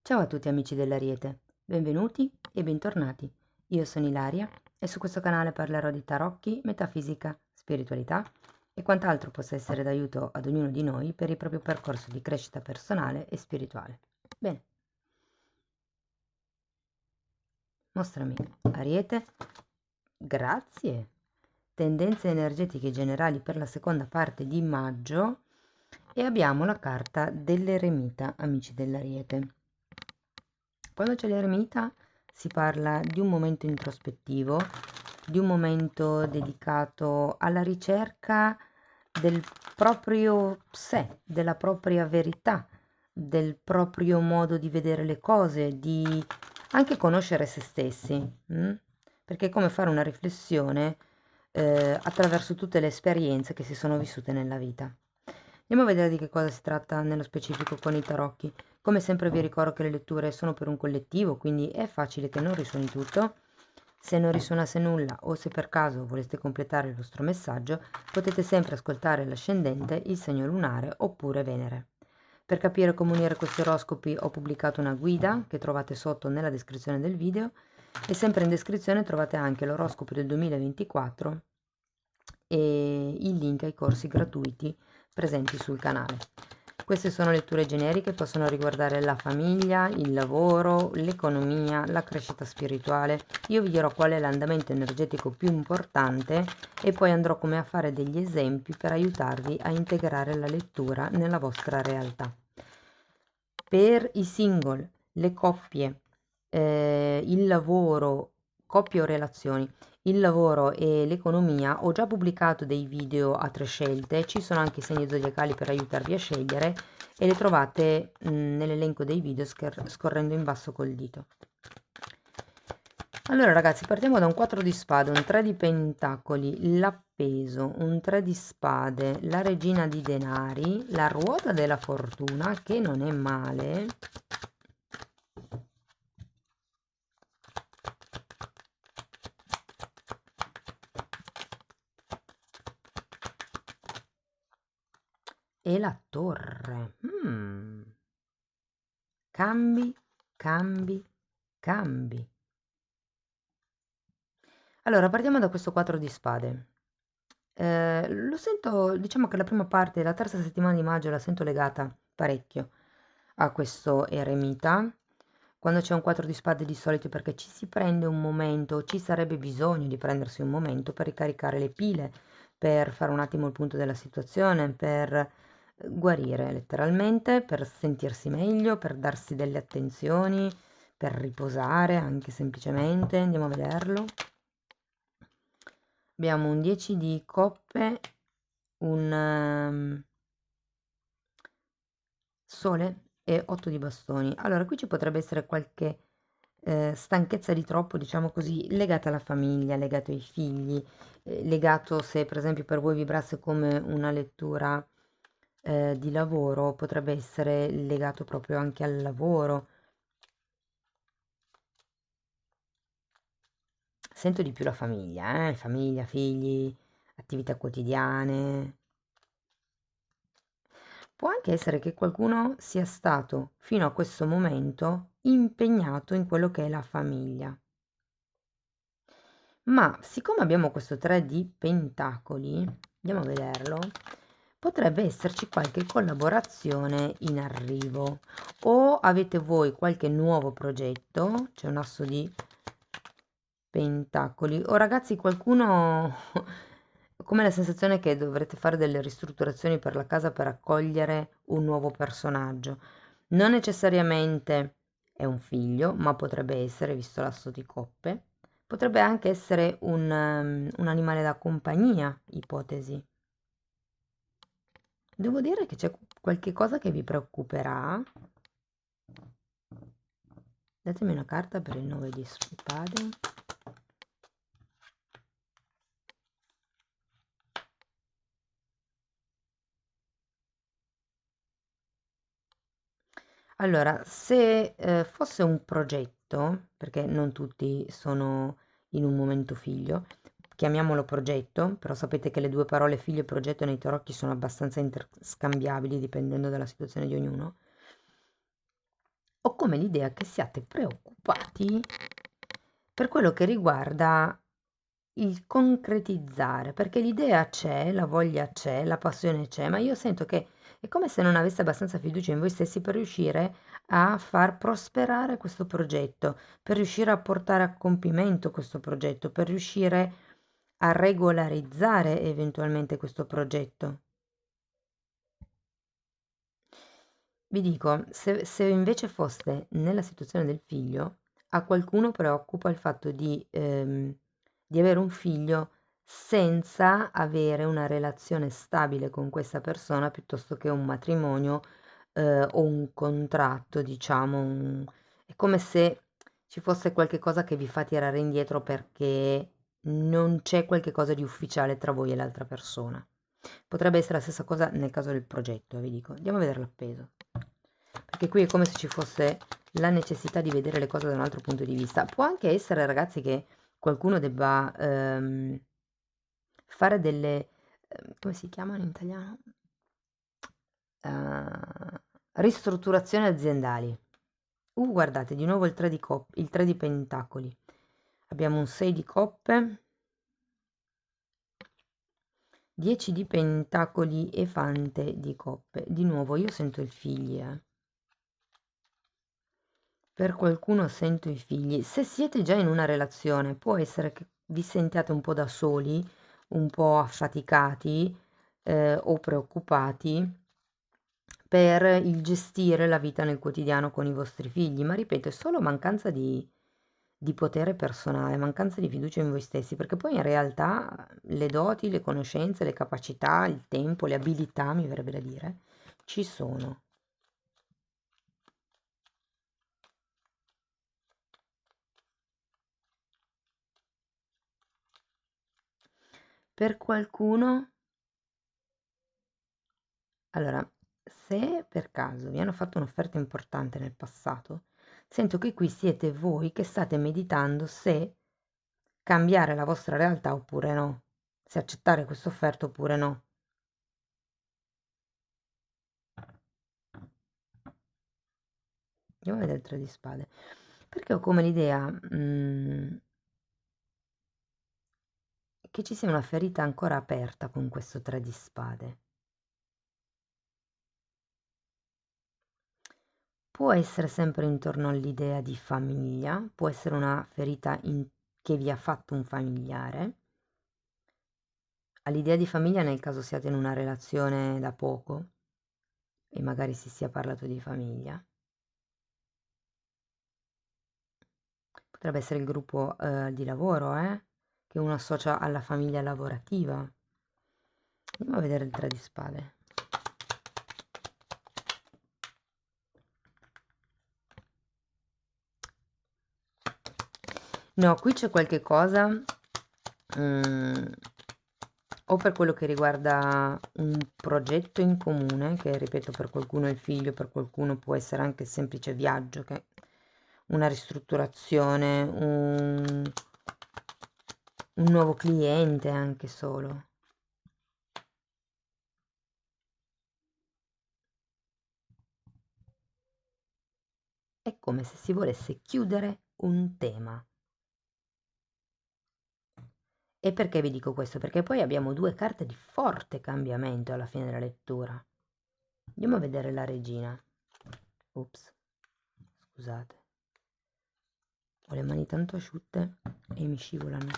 Ciao a tutti amici dell'Ariete, benvenuti e bentornati. Io sono Ilaria e su questo canale parlerò di tarocchi, metafisica, spiritualità e quant'altro possa essere d'aiuto ad ognuno di noi per il proprio percorso di crescita personale e spirituale. Bene, mostrami Ariete, grazie. Tendenze energetiche generali per la seconda parte di maggio e abbiamo la carta dell'eremita, amici dell'Ariete. Quando c'è l'eremita si parla di un momento introspettivo, di un momento dedicato alla ricerca del proprio sé, della propria verità, del proprio modo di vedere le cose, di anche conoscere se stessi, perché è come fare una riflessione attraverso tutte le esperienze che si sono vissute nella vita. Andiamo a vedere di che cosa si tratta nello specifico con i tarocchi. Come sempre vi ricordo che le letture sono per un collettivo, quindi è facile che non risuoni tutto. Se non risuonasse nulla o se per caso voleste completare il vostro messaggio, potete sempre ascoltare l'ascendente, il segno lunare oppure Venere. Per capire come unire questi oroscopi ho pubblicato una guida che trovate sotto nella descrizione del video e sempre in descrizione trovate anche l'oroscopo del 2024 e il link ai corsi gratuiti presenti sul canale. Queste sono letture generiche, possono riguardare la famiglia, il lavoro, l'economia, la crescita spirituale. Io vi dirò qual è l'andamento energetico più importante e poi andrò come a fare degli esempi per aiutarvi a integrare la lettura nella vostra realtà. Per i single, le coppie, il lavoro, coppie o relazioni, il lavoro e l'economia, ho già pubblicato dei video a 3 scelte, ci sono anche i segni zodiacali per aiutarvi a scegliere e le trovate nell'elenco dei video scorrendo in basso col dito. Allora ragazzi, partiamo da un 4 di spade, un 3 di pentacoli, l'appeso, un 3 di spade, la regina di denari, la ruota della fortuna, che non è male, e la torre. Cambi, cambi, cambi. Allora, partiamo da questo 4 di spade. Lo sento, diciamo che la prima parte, la terza settimana di maggio la sento legata parecchio a questo eremita. Quando c'è un 4 di spade di solito è perché ci si prende un momento, ci sarebbe bisogno di prendersi un momento per ricaricare le pile, per fare un attimo il punto della situazione, per guarire letteralmente, per sentirsi meglio, per darsi delle attenzioni, per riposare anche semplicemente. Andiamo a vederlo. Abbiamo un 10 di coppe, un sole e 8 di bastoni. Allora, qui ci potrebbe essere qualche stanchezza di troppo, diciamo così, legata alla famiglia, legato ai figli, legato se per esempio per voi vibrasse come una lettura di lavoro, potrebbe essere legato proprio anche al lavoro. Sento di più la famiglia, famiglia, figli, attività quotidiane. Può anche essere che qualcuno sia stato fino a questo momento impegnato in quello che è la famiglia. Ma siccome abbiamo questo 3 di pentacoli, andiamo a vederlo, potrebbe esserci qualche collaborazione in arrivo o avete voi qualche nuovo progetto, c'è un asso di pentacoli, o ragazzi qualcuno come la sensazione che dovrete fare delle ristrutturazioni per la casa per accogliere un nuovo personaggio. Non necessariamente è un figlio, ma potrebbe essere, visto l'asso di coppe, potrebbe anche essere un animale da compagnia, ipotesi. Devo dire che c'è qualche cosa che vi preoccuperà. Datemi una carta per il 9 di spade. Allora, se fosse un progetto, perché non tutti sono in un momento figlio, chiamiamolo progetto, però sapete che le due parole figlio e progetto nei tarocchi sono abbastanza interscambiabili dipendendo dalla situazione di ognuno. Ok, come l'idea che siate preoccupati per quello che riguarda il concretizzare, perché l'idea c'è, la voglia c'è, la passione c'è, ma io sento che è come se non aveste abbastanza fiducia in voi stessi per riuscire a far prosperare questo progetto, per riuscire a portare a compimento questo progetto, per riuscire a regolarizzare eventualmente questo progetto. Vi dico, se invece foste nella situazione del figlio, a qualcuno preoccupa il fatto di avere un figlio senza avere una relazione stabile con questa persona piuttosto che un matrimonio o un contratto, diciamo. È come se ci fosse qualche cosa che vi fa tirare indietro perché non c'è qualche cosa di ufficiale tra voi e l'altra persona. Potrebbe essere la stessa cosa nel caso del progetto, vi dico. Andiamo a vedere l'appeso. Perché qui è come se ci fosse la necessità di vedere le cose da un altro punto di vista. Può anche essere, ragazzi, che qualcuno debba fare delle, come si chiamano in italiano? Ristrutturazioni aziendali. Guardate, di nuovo il 3 di coppe, il 3 di pentacoli. Abbiamo un 6 di coppe, 10 di pentacoli e fante di coppe. Di nuovo io sento il figli, Per qualcuno sento i figli. Se siete già in una relazione, può essere che vi sentiate un po' da soli, un po' affaticati, o preoccupati per il gestire la vita nel quotidiano con i vostri figli, ma ripeto, è solo mancanza di potere personale, mancanza di fiducia in voi stessi, perché poi in realtà le doti, le conoscenze, le capacità, il tempo, le abilità, mi verrebbe da dire, ci sono. Per qualcuno, allora, se per caso vi hanno fatto un'offerta importante nel passato, sento che qui siete voi che state meditando se cambiare la vostra realtà oppure no, se accettare questa offerta oppure no. Andiamo a vedere il 3 di spade, perché ho come l'idea che ci sia una ferita ancora aperta con questo 3 di spade. Può essere sempre intorno all'idea di famiglia, può essere una ferita che vi ha fatto un familiare, all'idea di famiglia nel caso siate in una relazione da poco e magari si sia parlato di famiglia. Potrebbe essere il gruppo di lavoro, che uno associa alla famiglia lavorativa. Andiamo a vedere il 3 di spade. No, qui c'è qualche cosa, o per quello che riguarda un progetto in comune, che ripeto per qualcuno è il figlio, per qualcuno può essere anche il semplice viaggio, che una ristrutturazione, un nuovo cliente anche solo. È come se si volesse chiudere un tema. E perché vi dico questo? Perché poi abbiamo due carte di forte cambiamento alla fine della lettura. Andiamo a vedere la regina. Ops, scusate. Ho le mani tanto asciutte e mi scivolano.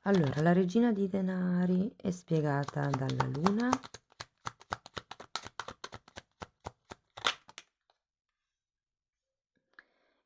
Allora, la regina di denari è spiegata dalla luna.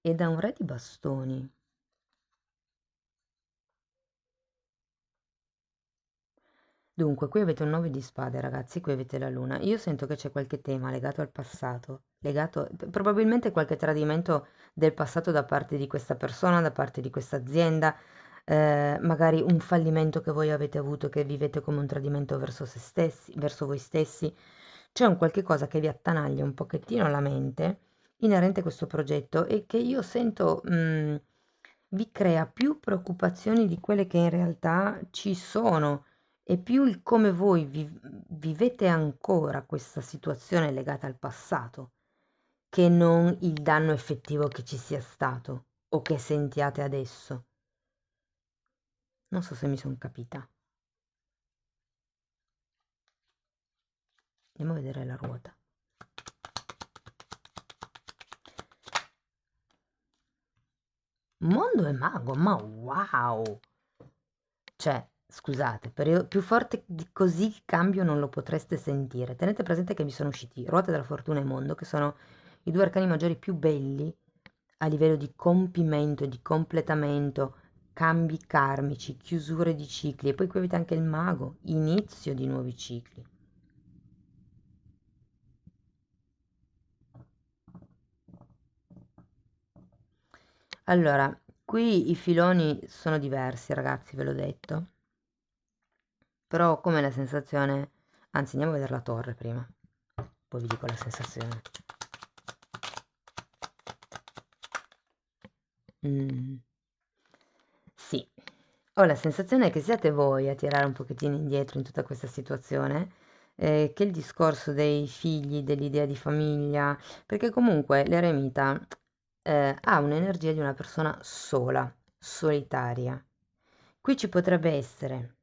E da un re di bastoni. Dunque, qui avete un 9 di spade, ragazzi, qui avete la luna. Io sento che c'è qualche tema legato al passato, legato probabilmente qualche tradimento del passato da parte di questa persona, da parte di questa azienda, magari un fallimento che voi avete avuto che vivete come un tradimento verso se stessi, verso voi stessi. C'è un qualche cosa che vi attanaglia un pochettino la mente inerente a questo progetto e che io sento vi crea più preoccupazioni di quelle che in realtà ci sono e più il come voi vivete ancora questa situazione legata al passato. che non il danno effettivo che ci sia stato o che sentiate adesso. Non so se mi sono capita. Andiamo a vedere la ruota. Mondo e mago, ma wow! Cioè, scusate, più forte di così il cambio non lo potreste sentire. Tenete presente che mi sono usciti Ruote della Fortuna e Mondo, che sono i due arcani maggiori più belli a livello di compimento, di completamento, cambi karmici, chiusure di cicli. E poi qui avete anche il mago, inizio di nuovi cicli. Allora, qui i filoni sono diversi, ragazzi, ve l'ho detto. Però ho come la sensazione, anzi andiamo a vedere la torre prima, poi vi dico la sensazione. Sì, ho la sensazione che siate voi a tirare un pochettino indietro in tutta questa situazione, che il discorso dei figli, dell'idea di famiglia, perché comunque l'eremita ha un'energia di una persona sola, solitaria. Qui ci potrebbe essere.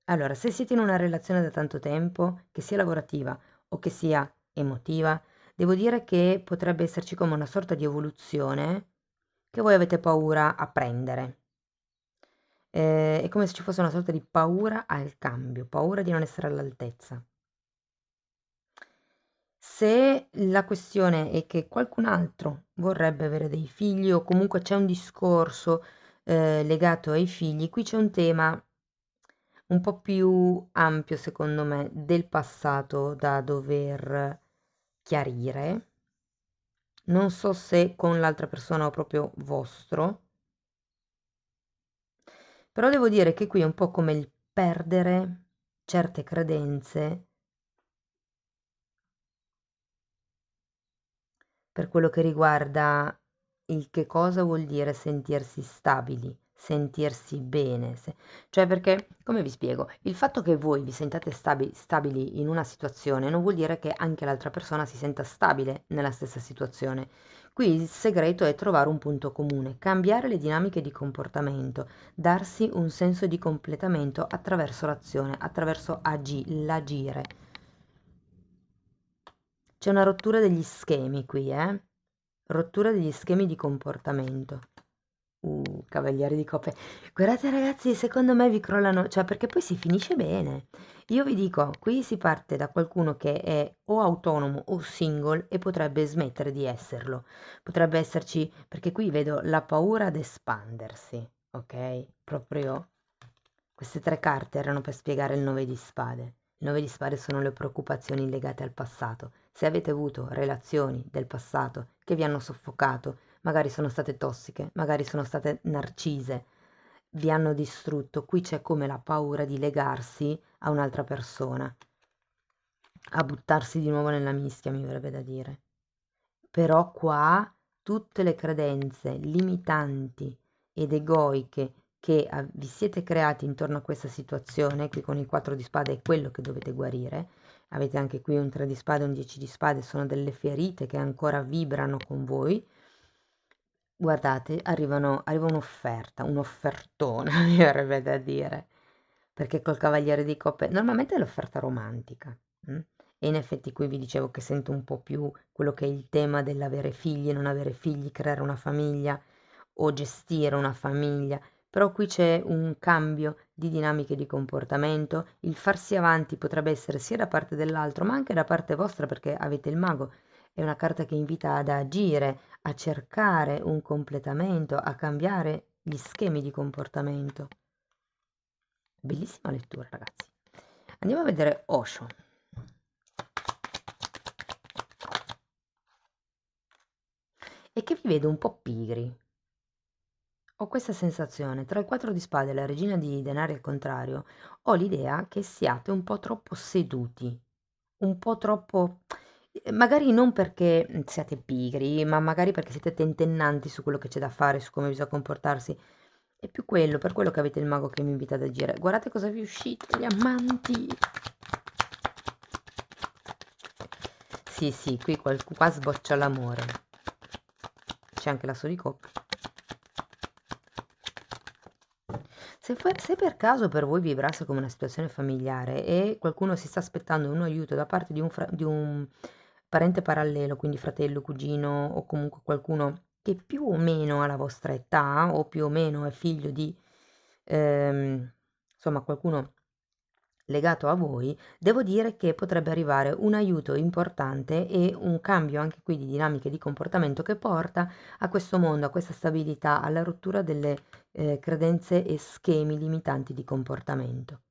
Allora, se siete in una relazione da tanto tempo, che sia lavorativa o che sia emotiva, devo dire che potrebbe esserci come una sorta di evoluzione che voi avete paura a prendere. È come se ci fosse una sorta di paura al cambio, paura di non essere all'altezza. Se la questione è che qualcun altro vorrebbe avere dei figli o comunque c'è un discorso legato ai figli, qui c'è un tema un po' più ampio, secondo me, del passato da dover chiarire. Non so se con l'altra persona o proprio vostro, però devo dire che qui è un po' come il perdere certe credenze per quello che riguarda il che cosa vuol dire sentirsi stabili, sentirsi bene. Cioè perché, come vi spiego, il fatto che voi vi sentiate stabili in una situazione non vuol dire che anche l'altra persona si senta stabile nella stessa situazione. Qui il segreto è trovare un punto comune, cambiare le dinamiche di comportamento, darsi un senso di completamento attraverso l'azione, attraverso l'agire. C'è una rottura degli schemi qui, rottura degli schemi di comportamento. Cavalieri di coppe. Guardate ragazzi, secondo me vi crollano, cioè perché poi si finisce bene. Io vi dico, qui si parte da qualcuno che è o autonomo o single e potrebbe smettere di esserlo. Potrebbe esserci, perché qui vedo la paura ad espandersi, ok? Proprio queste tre carte erano per spiegare il 9 di spade. Il 9 di spade sono le preoccupazioni legate al passato. Se avete avuto relazioni del passato che vi hanno soffocato, magari sono state tossiche, magari sono state narcise, vi hanno distrutto, qui c'è come la paura di legarsi a un'altra persona, a buttarsi di nuovo nella mischia, mi verrebbe da dire. Però qua tutte le credenze limitanti ed egoiche che vi siete creati intorno a questa situazione, qui con il 4 di spade è quello che dovete guarire, avete anche qui un 3 di spade, un 10 di spade, sono delle ferite che ancora vibrano con voi. Guardate, arriva un'offerta, un'offertona, mi verrebbe da dire, perché col Cavaliere di Coppe normalmente è l'offerta romantica, e in effetti qui vi dicevo che sento un po' più quello che è il tema dell'avere figli, non avere figli, creare una famiglia o gestire una famiglia, però qui c'è un cambio di dinamiche di comportamento, il farsi avanti potrebbe essere sia da parte dell'altro, ma anche da parte vostra perché avete il mago, è una carta che invita ad agire, a cercare un completamento, a cambiare gli schemi di comportamento. Bellissima lettura, ragazzi. Andiamo a vedere Osho. E che vi vedo un po' pigri. Ho questa sensazione, tra il 4 di spade e la regina di denari al contrario, ho l'idea che siate un po' troppo seduti, un po' troppo, magari non perché siate pigri, ma magari perché siete tentennanti su quello che c'è da fare, su come bisogna comportarsi. È più quello, per quello che avete il mago che mi invita ad agire. Guardate cosa vi è uscito, gli amanti. Sì, qui qua sboccia l'amore. C'è anche l'asso di coppa. Se per caso per voi vibrasse come una situazione familiare e qualcuno si sta aspettando un aiuto da parte di un parente parallelo, quindi fratello, cugino o comunque qualcuno che più o meno ha la vostra età o più o meno è figlio di, insomma, qualcuno legato a voi, devo dire che potrebbe arrivare un aiuto importante e un cambio anche qui di dinamiche di comportamento che porta a questo mondo, a questa stabilità, alla rottura delle credenze e schemi limitanti di comportamento.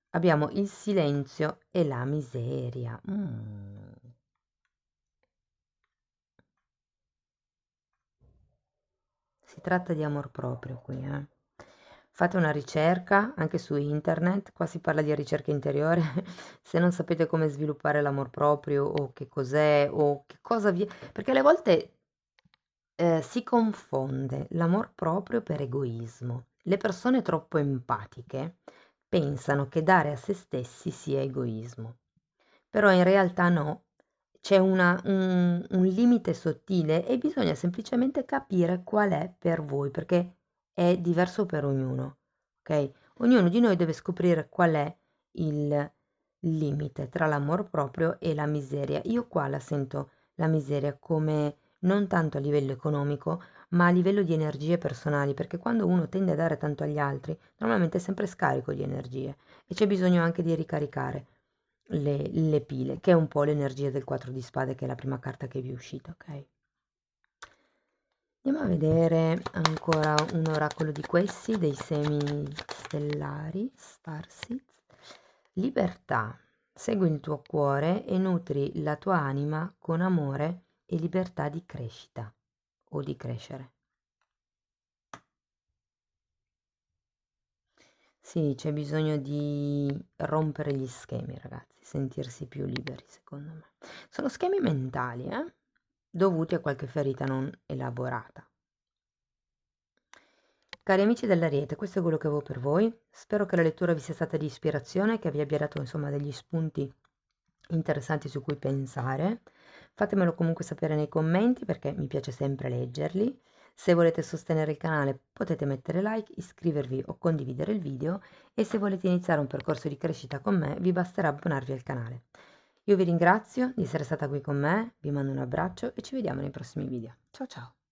Abbiamo il silenzio e la miseria. Si tratta di amor proprio qui, eh. Fate una ricerca anche su internet, qua si parla di ricerca interiore, se non sapete come sviluppare l'amor proprio o che cos'è o che cosa vi... perché alle volte si confonde l'amor proprio per egoismo. Le persone troppo empatiche pensano che dare a se stessi sia egoismo, però in realtà no, c'è un limite sottile e bisogna semplicemente capire qual è per voi, perché è diverso per ognuno, ok? Ognuno di noi deve scoprire qual è il limite tra l'amor proprio e la miseria. Io qua la sento la miseria come non tanto a livello economico, ma a livello di energie personali, perché quando uno tende a dare tanto agli altri, normalmente è sempre scarico di energie e c'è bisogno anche di ricaricare le pile, che è un po' l'energia del 4 di spade, che è la prima carta che vi è uscita, ok? Andiamo a vedere ancora un oracolo di questi, dei semi stellari, starseeds. Libertà. Segui il tuo cuore e nutri la tua anima con amore e libertà di crescita o di crescere. Sì, c'è bisogno di rompere gli schemi, ragazzi, sentirsi più liberi, secondo me. Sono schemi mentali, dovuti a qualche ferita non elaborata. Cari amici dell'Ariete, questo è quello che avevo per voi. Spero che la lettura vi sia stata di ispirazione, che vi abbia dato insomma degli spunti interessanti su cui pensare. Fatemelo comunque sapere nei commenti perché mi piace sempre leggerli. Se volete sostenere il canale potete mettere like, iscrivervi o condividere il video e se volete iniziare un percorso di crescita con me vi basterà abbonarvi al canale. Io vi ringrazio di essere stata qui con me, vi mando un abbraccio e ci vediamo nei prossimi video. Ciao ciao!